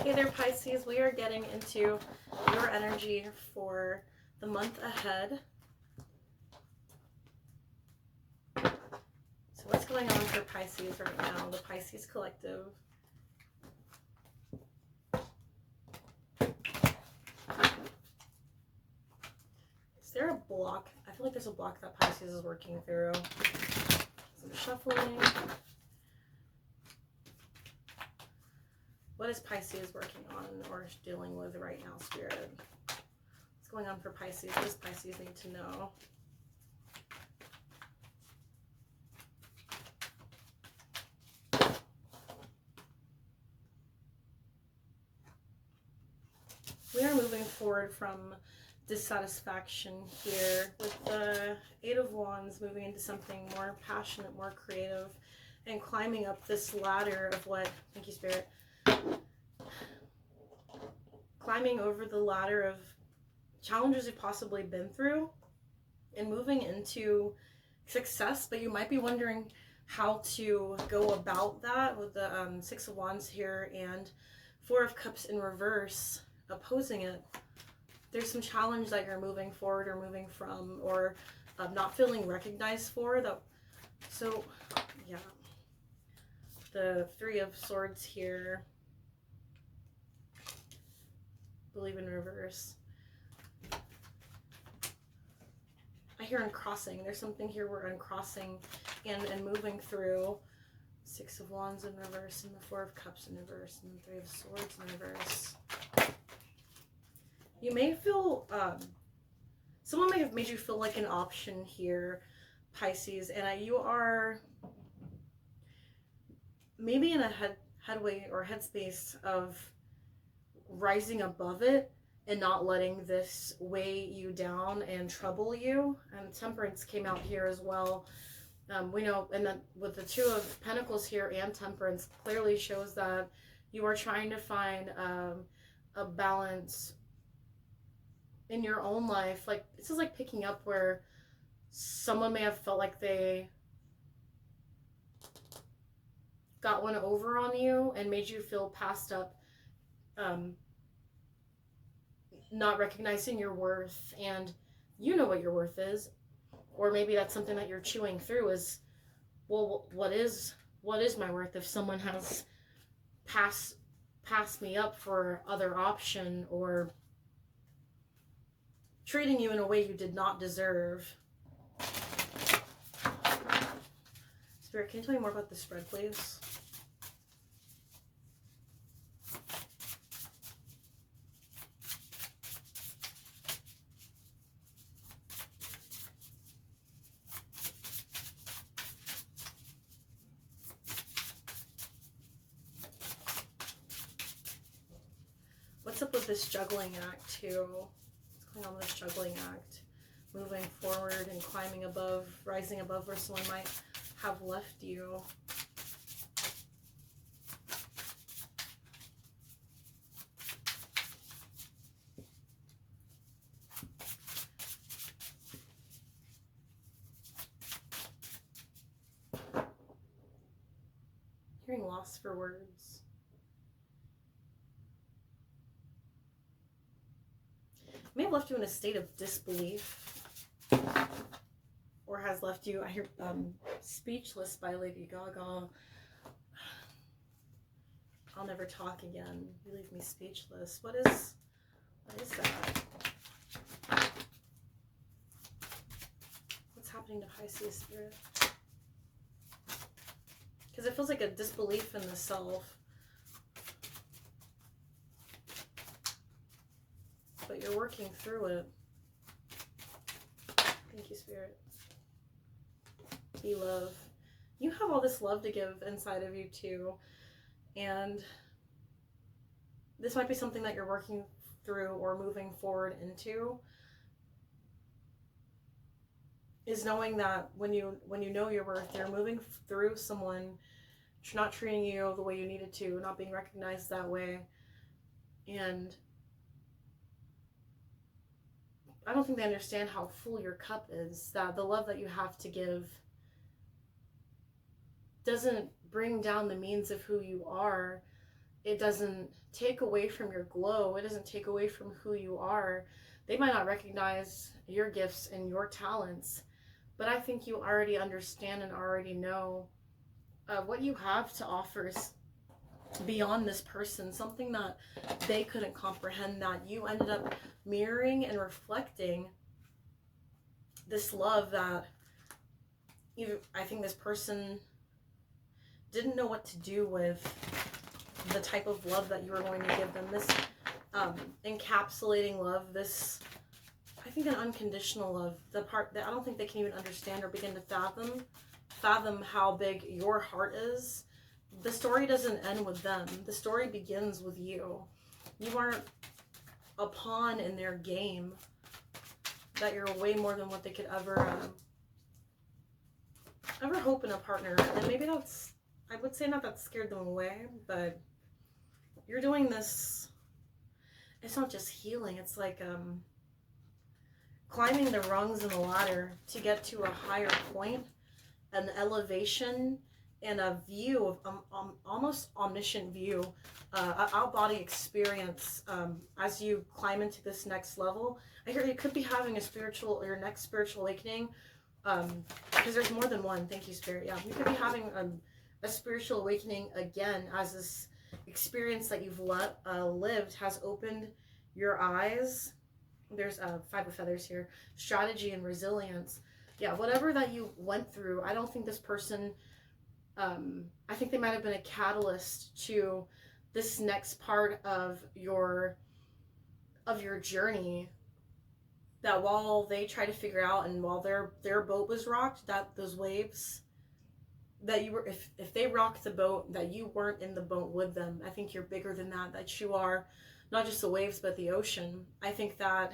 Hey there, Pisces. We are getting into your energy for the month ahead. So what's going on for Pisces right now, the Pisces collective? Is there a block? I feel like there's a block that Pisces is working through. Some shuffling. What is Pisces working on or dealing with right now, Spirit? What's going on for Pisces? What does Pisces need to know? We are moving forward from dissatisfaction here with the Eight of Wands, moving into something more passionate, more creative, and climbing up this ladder of what, thank you, Spirit, climbing over the ladder of challenges you've possibly been through and moving into success, but you might be wondering how to go about that with the Six of Wands here and Four of Cups in reverse opposing it. There's some challenge that you're moving forward or moving from, or not feeling recognized for that. So yeah, the Three of Swords here, believe in reverse. I hear uncrossing. There's something here we're uncrossing and moving through. Six of Wands in reverse and the Four of Cups in reverse and the Three of Swords in reverse. You may feel, someone may have made you feel like an option here, Pisces, and you are maybe in a headway or headspace of rising above it and not letting this weigh you down and trouble you. And Temperance came out here as well. We know, and then with the Two of Pentacles here and Temperance clearly shows that you are trying to find a balance in your own life. Like, this is like picking up where someone may have felt like they got one over on you and made you feel passed up, not recognizing your worth, and you know what your worth is. Or maybe that's something that you're chewing through is, well, what is my worth if someone has passed me up for other option or treating you in a way you did not deserve. Spirit, can you tell me more about the spread, please? What's up with this juggling act too? What's going on with this juggling act? Moving forward and climbing above, rising above where someone might have left you. Hearing loss for words. May have left you in a state of disbelief, or has left you, I hear Speechless by Lady Gaga. I'll never talk again. You leave me speechless. What is that? What's happening to Pisces, Spirit? Because it feels like a disbelief in the self. But you're working through it. Thank you, Spirit. Be love. You have all this love to give inside of you too. And this might be something that you're working through or moving forward into. Is knowing that when you know your worth, you're moving through someone not treating you the way you needed to, not being recognized that way. And I don't think they understand how full your cup is, that the love that you have to give doesn't bring down the means of who you are, it doesn't take away from your glow. It doesn't take away from who you are. They might not recognize your gifts and your talents, but I think you already understand and already know what you have to offer is beyond this person, something that they couldn't comprehend, that you ended up mirroring and reflecting this love that I think this person didn't know what to do with the type of love that you were going to give them. This encapsulating love, this, I think, an unconditional love, the part that I don't think they can even understand or begin to fathom how big your heart is. The story doesn't end with them. The story begins with you. You aren't a pawn in their game, that you're way more than what they could ever hope in a partner. And maybe that's, I would say not that scared them away, but you're doing this, it's not just healing, it's like climbing the rungs in the ladder to get to a higher point, an elevation, and a view of almost omniscient view, out-body experience as you climb into this next level. I hear you could be having a spiritual, your next spiritual awakening, because there's more than one. Thank you, Spirit. Yeah, you could be having a spiritual awakening again, as this experience that you've lived has opened your eyes. There's 5 of feathers here. Strategy and resilience. Yeah, whatever that you went through, I don't think this person, I think they might have been a catalyst to this next part of your journey, that while they try to figure out, and while their boat was rocked, that those waves, that you were, if they rocked the boat, that you weren't in the boat with them. I think you're bigger than that, that you are not just the waves but the ocean. I think that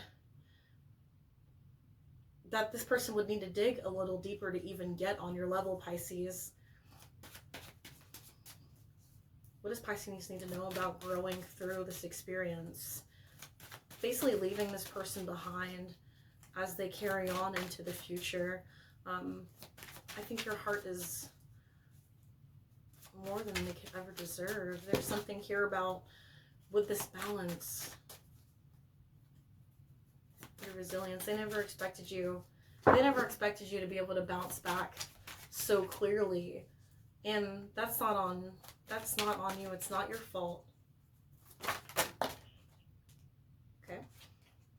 this person would need to dig a little deeper to even get on your level, Pisces. What does Pisces need to know about growing through this experience? Basically leaving this person behind as they carry on into the future. I think your heart is more than they could ever deserve. There's something here about, with this balance, your resilience. They never expected you to be able to bounce back so clearly. And that's not on you. It's not your fault. Okay.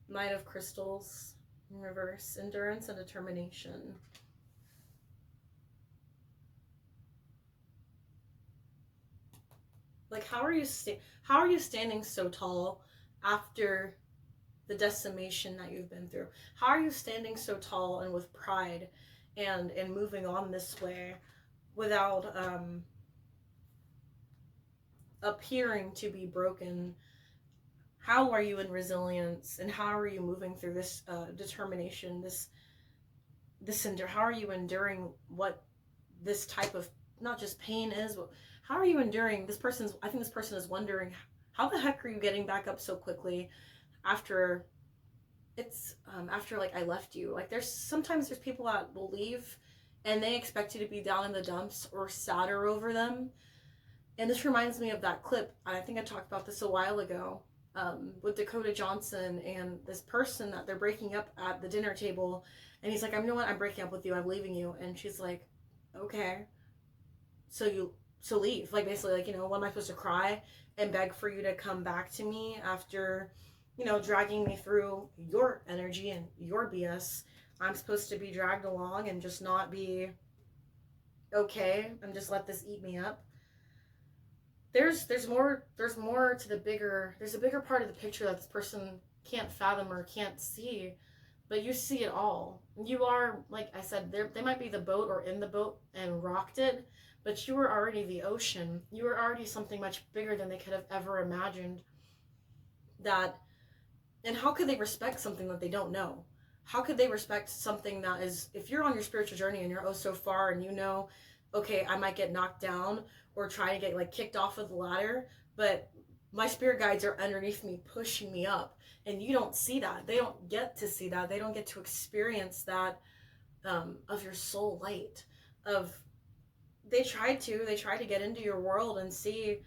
Knight of Crystals in reverse. Endurance and determination. Like, how are you standing so tall after the decimation that you've been through? How are you standing so tall and with pride and moving on this way without appearing to be broken? How are you in resilience, and how are you moving through this determination, how are you enduring what this type of, not just pain is, how are you enduring? I think this person is wondering, how the heck are you getting back up so quickly after like I left you? Like, sometimes there's people that will leave and they expect you to be down in the dumps or sadder over them. And this reminds me of that clip. I think I talked about this a while ago, with Dakota Johnson and this person that they're breaking up at the dinner table. And he's like, you know what? I'm breaking up with you. I'm leaving you. And she's like, okay. So leave. Like, basically, like, what am I supposed to cry and beg for you to come back to me after, dragging me through your energy and your BS? I'm supposed to be dragged along and just not be okay and just let this eat me up? There's more to there's a bigger part of the picture that this person can't fathom or can't see, but you see it all. You are, like I said, they might be the boat or in the boat and rocked it, but you were already the ocean. You were already something much bigger than they could have ever imagined. And how could they respect something that they don't know? How could they respect something that is, if you're on your spiritual journey and you're so far and okay, I might get knocked down or try to get like kicked off of the ladder, but my spirit guides are underneath me, pushing me up. And you don't see that. They don't get to see that. They don't get to experience that, of your soul light. They try to get into your world and see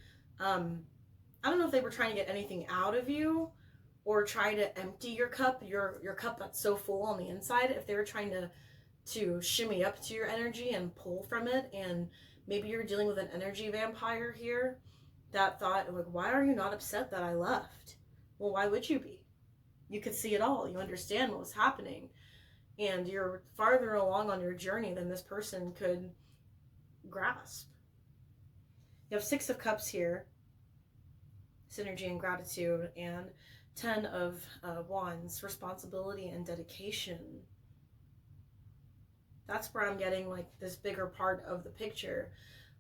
I don't know if they were trying to get anything out of you or try to empty your cup, your cup that's so full on the inside. If they were trying to shimmy up to your energy and pull from it, and maybe you're dealing with an energy vampire here that thought, like, why are you not upset that I left? Well, why would you be? You could see it all. You understand what was happening. And you're farther along on your journey than this person could grasp. You have 6 of Cups here, synergy and gratitude, and 10 of Wands, responsibility and dedication. That's where I'm getting like this bigger part of the picture.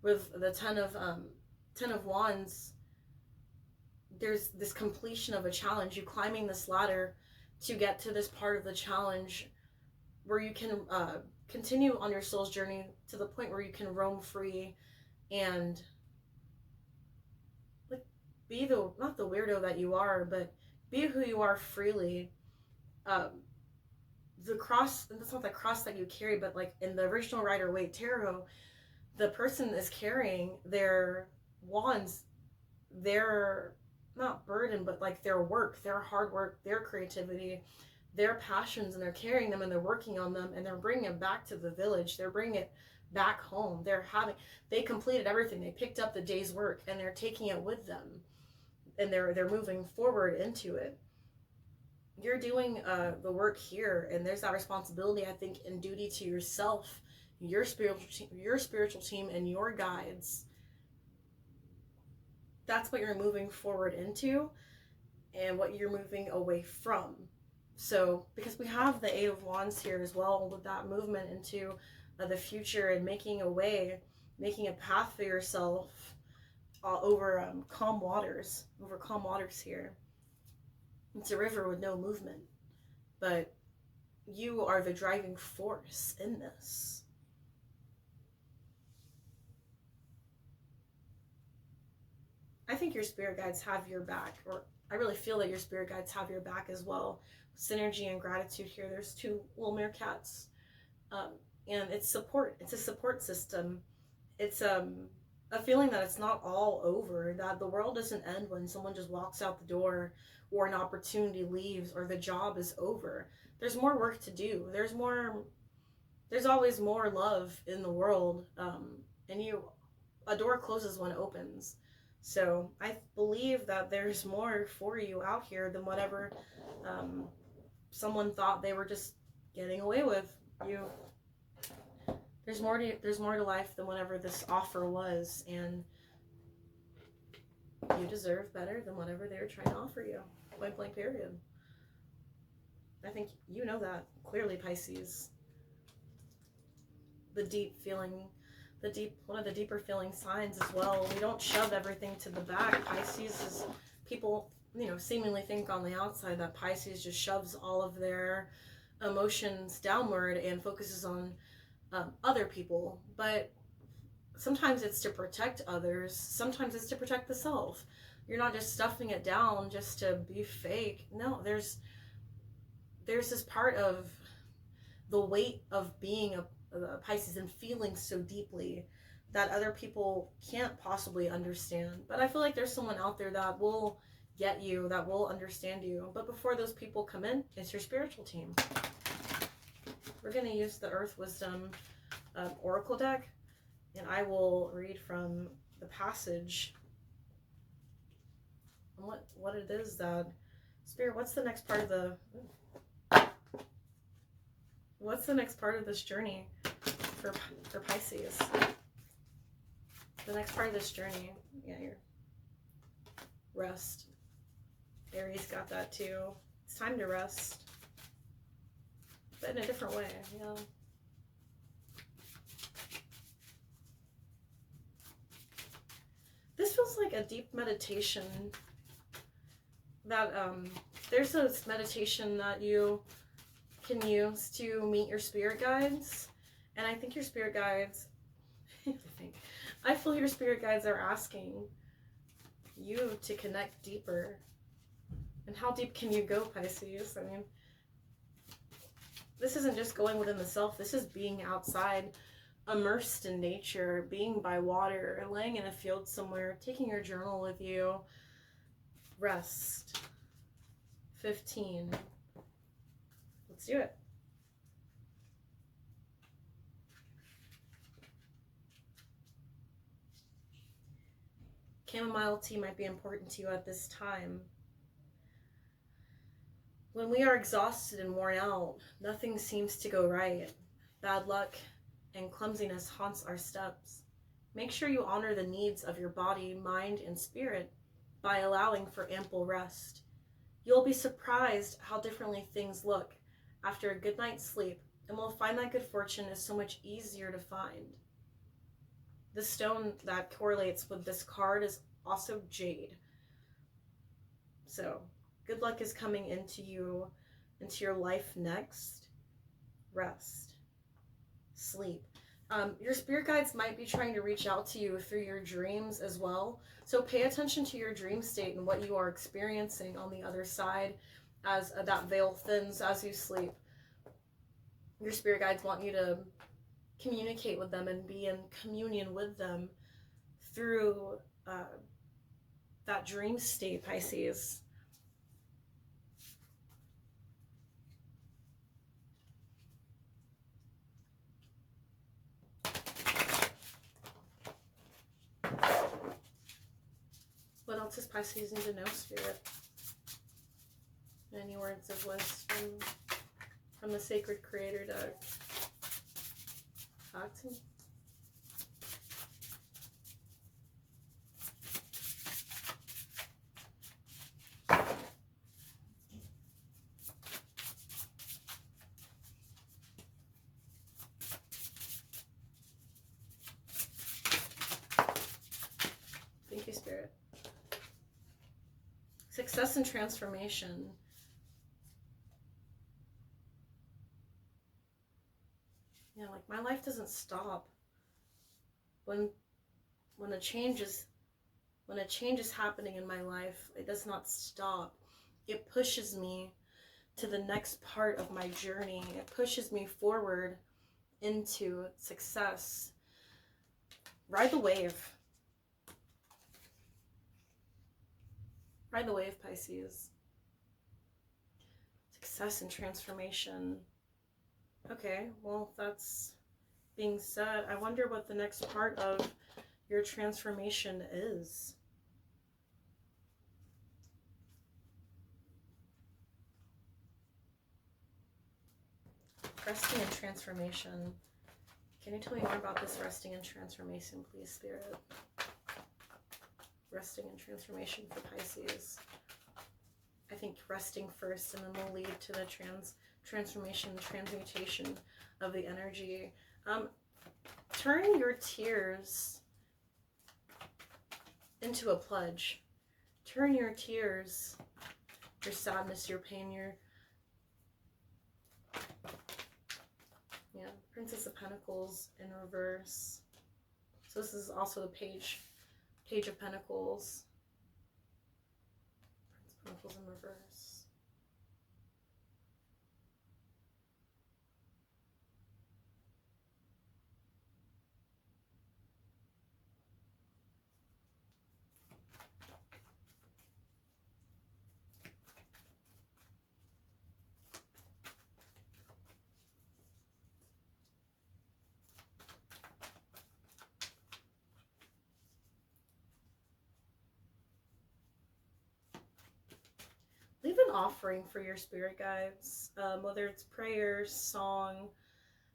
With the 10 of Wands, there's this completion of a challenge. You climbing this ladder to get to this part of the challenge where you can continue on your soul's journey to the point where you can roam free and like be the, not the weirdo that you are, but be who you are freely. The cross, and that's not the cross that you carry, but like in the original Rider-Waite tarot, the person is carrying their wands, their, not burden, but like their work, their hard work, their creativity, their passions, and they're carrying them and they're working on them and they're bringing it back to the village. They're bringing it back home. They completed everything. They picked up the day's work and they're taking it with them, and they're moving forward into it. You're doing the work here, and there's that responsibility, I think, and duty to yourself, your spiritual team, and your guides. That's what you're moving forward into, and what you're moving away from. So, because we have the 8 of Wands here as well, with that movement into the future and making a way, making a path for yourself over calm waters here. It's a river with no movement, but you are the driving force in this. I think your spirit guides have your back, or I really feel that your spirit guides have your back as well. Synergy and gratitude here. There's 2 little meerkats, and it's support. It's a support system. It's a feeling that it's not all over, that the world doesn't end when someone just walks out the door, or an opportunity leaves, or the job is over. There's more work to do. There's always more love in the world, and a door closes when it opens. So I believe that there's more for you out here than whatever someone thought they were just getting away with. There's more to life than whatever this offer was, and you deserve better than whatever they were trying to offer you. Point blank period. I think you know that clearly, Pisces. One of the deeper feeling signs as well. We don't shove everything to the back. Pisces is, people, seemingly think on the outside that Pisces just shoves all of their emotions downward and focuses on other people. But sometimes it's to protect others. Sometimes it's to protect the self. You're not just stuffing it down just to be fake. No, there's this part of the weight of being a Pisces and feeling so deeply that other people can't possibly understand. But I feel like there's someone out there that will get you, that will understand you. But before those people come in, it's your spiritual team. We're going to use the Earth Wisdom Oracle deck, and I will read from the passage and what it is that Spirit, what's the next part of this journey for Pisces? The next part of this journey, your rest. Aries got that too. It's time to rest, but in a different way, This feels like a deep meditation. That there's this meditation that you can use to meet your spirit guides, and I think your spirit guides, I feel your spirit guides are asking you to connect deeper. And how deep can you go, Pisces? I mean, this isn't just going within the self. This is being outside, immersed in nature, being by water, laying in a field somewhere, taking your journal with you, rest. 15. Let's do it. Chamomile tea might be important to you at this time. When we are exhausted and worn out, nothing seems to go right. Bad luck and clumsiness haunts our steps. Make sure you honor the needs of your body, mind, and spirit by allowing for ample rest. You'll be surprised how differently things look after a good night's sleep, and will find that good fortune is so much easier to find. The stone that correlates with this card is also jade. So good luck is coming into your life next. Rest. Sleep. Your spirit guides might be trying to reach out to you through your dreams as well. So pay attention to your dream state and what you are experiencing on the other side as that veil thins as you sleep. Your spirit guides want you to communicate with them and be in communion with them through that dream state, Pisces. What else does Pisces need to know, Spirit? Any words of wisdom from the Sacred Creator deck? Talk to me. Thank you, Spirit. Success and transformation. Yeah, like my life doesn't stop when a change is happening in my life. It does not stop. It pushes me to the next part of my journey. It pushes me forward into success. Ride the wave. Ride the wave, Pisces. Success and transformation. Okay, well, that's being said, I wonder what the next part of your transformation is. Resting and transformation. Can you tell me more about this resting and transformation, please, Spirit? Resting and transformation for Pisces. I think resting first, and then we'll lead to the transformation, transmutation of the energy. Turn your tears into a pledge. Turn your tears, your sadness, your pain, Princess of Pentacles in reverse. So this is also the Page of Pentacles. Prince of Pentacles in reverse. Leave an offering for your spirit guides, whether it's prayers, song,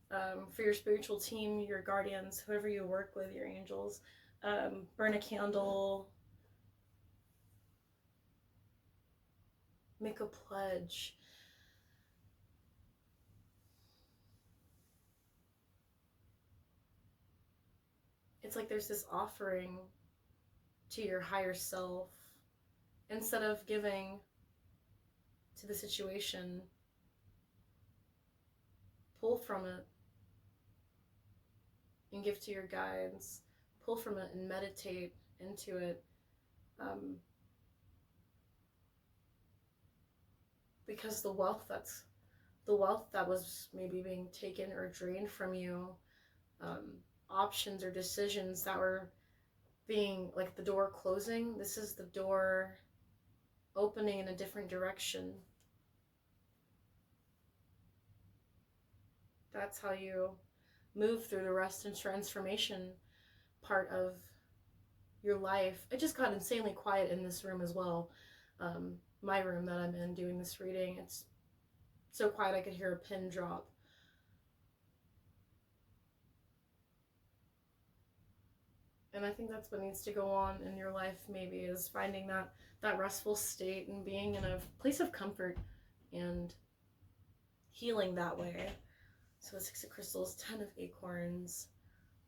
for your spiritual team, your guardians, whoever you work with, your angels. Burn a candle. Make a pledge. It's like there's this offering to your higher self. Instead of giving to the situation, pull from it and give to your guides. Pull from it and meditate into it. Because the wealth that was maybe being taken or drained from you, options or decisions that were being, like the door closing, this is the door opening in a different direction. That's how you move through the rest and transformation part of your life. It just got insanely quiet in this room as well. My room that I'm in doing this reading, it's so quiet I could hear a pin drop. And I think that's what needs to go on in your life, maybe, is finding that restful state and being in a place of comfort and healing that way. So 6 of crystals, 10 of acorns.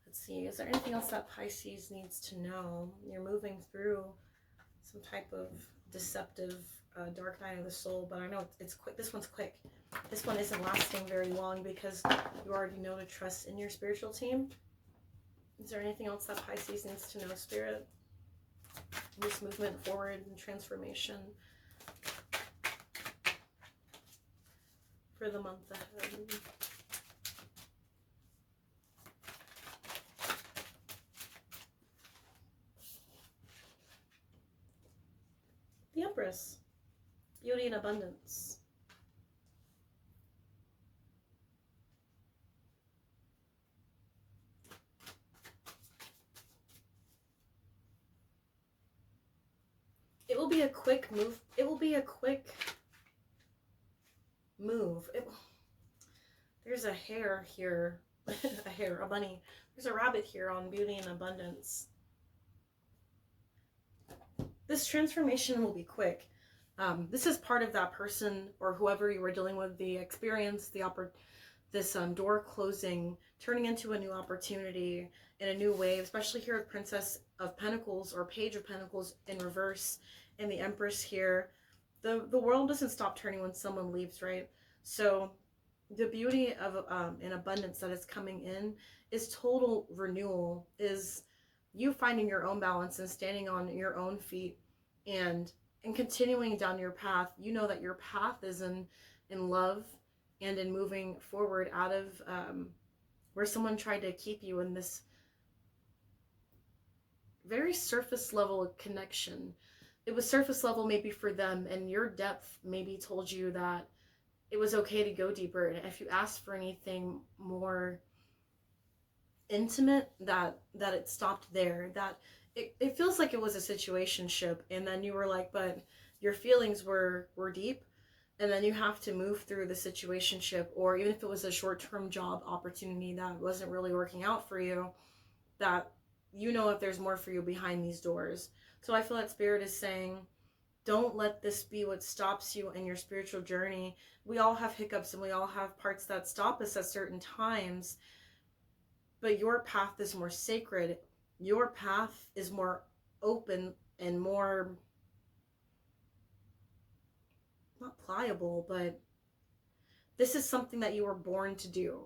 Let's see, is there anything else that Pisces needs to know? You're moving through some type of deceptive dark night of the soul, but I know it's quick. This one's quick. This one isn't lasting very long because you already know to trust in your spiritual team. Is there anything else that Pisces needs to know, Spirit? This movement forward and transformation for the month ahead. The Empress. Beauty and abundance. It will be a quick move. It will be a quick move. There's a hare here. A bunny. There's a rabbit here on beauty and abundance. This transformation will be quick. This is part of that person or whoever you were dealing with, the experience, this door closing, turning into a new opportunity in a new way, especially here with Princess of Pentacles or Page of Pentacles in reverse and the Empress here. The world doesn't stop turning when someone leaves, right? So the beauty of an abundance that is coming in is total renewal, is you finding your own balance and standing on your own feet and continuing down your path. You know that your path is in love and in moving forward out of where someone tried to keep you in this very surface level connection. It was surface level maybe for them, and your depth maybe told you that it was okay to go deeper. And if you asked for anything more intimate, that it stopped there. That it feels like it was a situationship, and then you were like, but your feelings were deep, and then you have to move through the situationship, or even if it was a short-term job opportunity that wasn't really working out for you, that you know if there's more for you behind these doors. So I feel that Spirit is saying, don't let this be what stops you in your spiritual journey. We all have hiccups and we all have parts that stop us at certain times, but your path is more sacred. Your path is more open and more, not pliable, but this is something that you were born to do.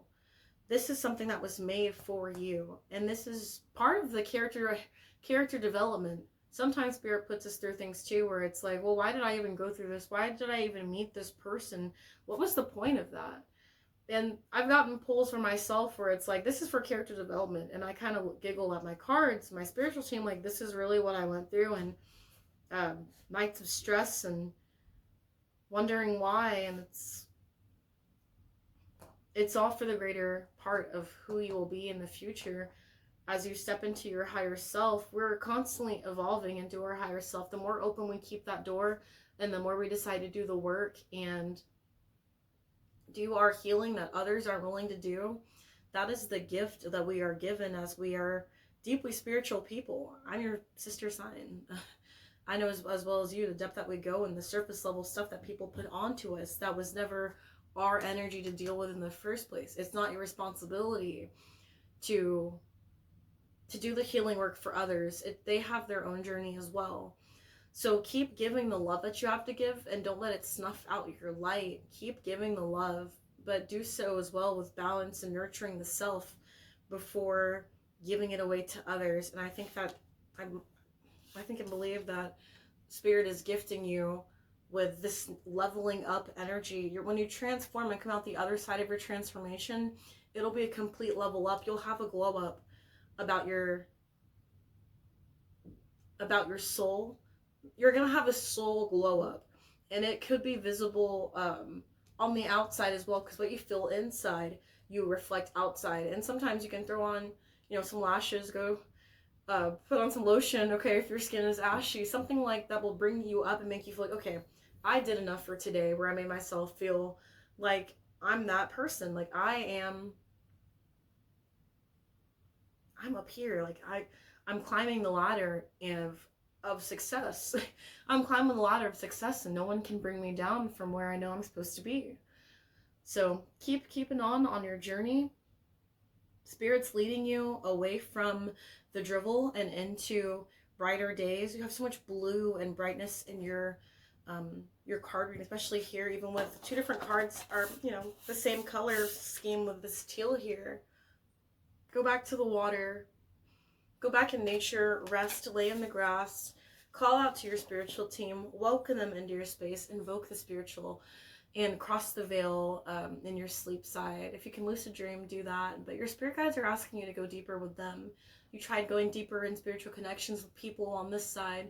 This is something that was made for you. And this is part of the character development. Sometimes Spirit puts us through things too, where it's like, well, why did I even go through this? Why did I even meet this person? What was the point of that? And I've gotten pulls for myself where it's like, this is for character development. And I kind of giggle at my cards, my spiritual team, like, this is really what I went through. And nights of stress and wondering why. And it's all for the greater part of who you will be in the future. As you step into your higher self, we're constantly evolving into our higher self. The more open we keep that door, and the more we decide to do the work and do our healing that others aren't willing to do, that is the gift that we are given as we are deeply spiritual people. I'm your sister sign. I know as well as you, the depth that we go and the surface level stuff that people put onto us, that was never our energy to deal with in the first place. It's not your responsibility to do the healing work for others. They have their own journey as well. So keep giving the love that you have to give, and don't let it snuff out your light. Keep giving the love, but do so as well with balance and nurturing the self before giving it away to others. And I think that I think and believe that Spirit is gifting you with this leveling up energy. When you transform and come out the other side of your transformation, it'll be a complete level up. You'll have a glow up about your soul. You're gonna have a soul glow up. And it could be visible on the outside as well, because what you feel inside, you reflect outside. And sometimes you can throw on, you know, some lashes, go put on some lotion, okay, if your skin is ashy, something like that will bring you up and make you feel like, okay, I did enough for today, where I made myself feel like I'm that person. Like I'm up here. Like I'm climbing the ladder of success. I'm climbing the ladder of success, and no one can bring me down from where I know I'm supposed to be. So keeping on your journey. Spirit's leading you away from the drivel and into brighter days. You have so much blue and brightness in your card reading, especially here, even with two different cards are, you know, the same color scheme with this teal here. Go back to the water. Go back in nature, rest, lay in the grass, call out to your spiritual team, welcome them into your space, invoke the spiritual, and cross the veil in your sleep side. If you can lucid dream, do that. But your spirit guides are asking you to go deeper with them. You tried going deeper in spiritual connections with people on this side.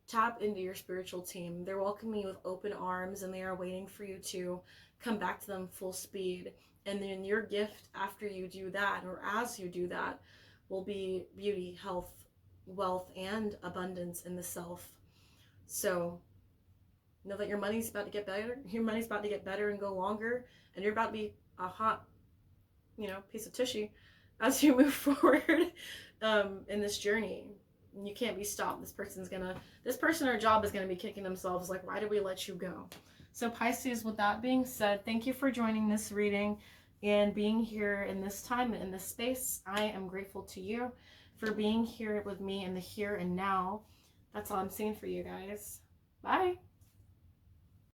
Tap into your spiritual team. They're welcoming you with open arms, and they are waiting for you to come back to them full speed. And then your gift after you do that, or as you do that, will be beauty, health, wealth, and abundance in the self. So know that your money's about to get better. Your money's about to get better and go longer, and you're about to be a hot, you know, piece of tissue as you move forward in this journey. You can't be stopped. This person or job is gonna be kicking themselves like, why did we let you go? So Pisces, with that being said, thank you for joining this reading and being here in this time, in this space. I am grateful to you for being here with me in the here and now. That's all I'm seeing for you guys. Bye.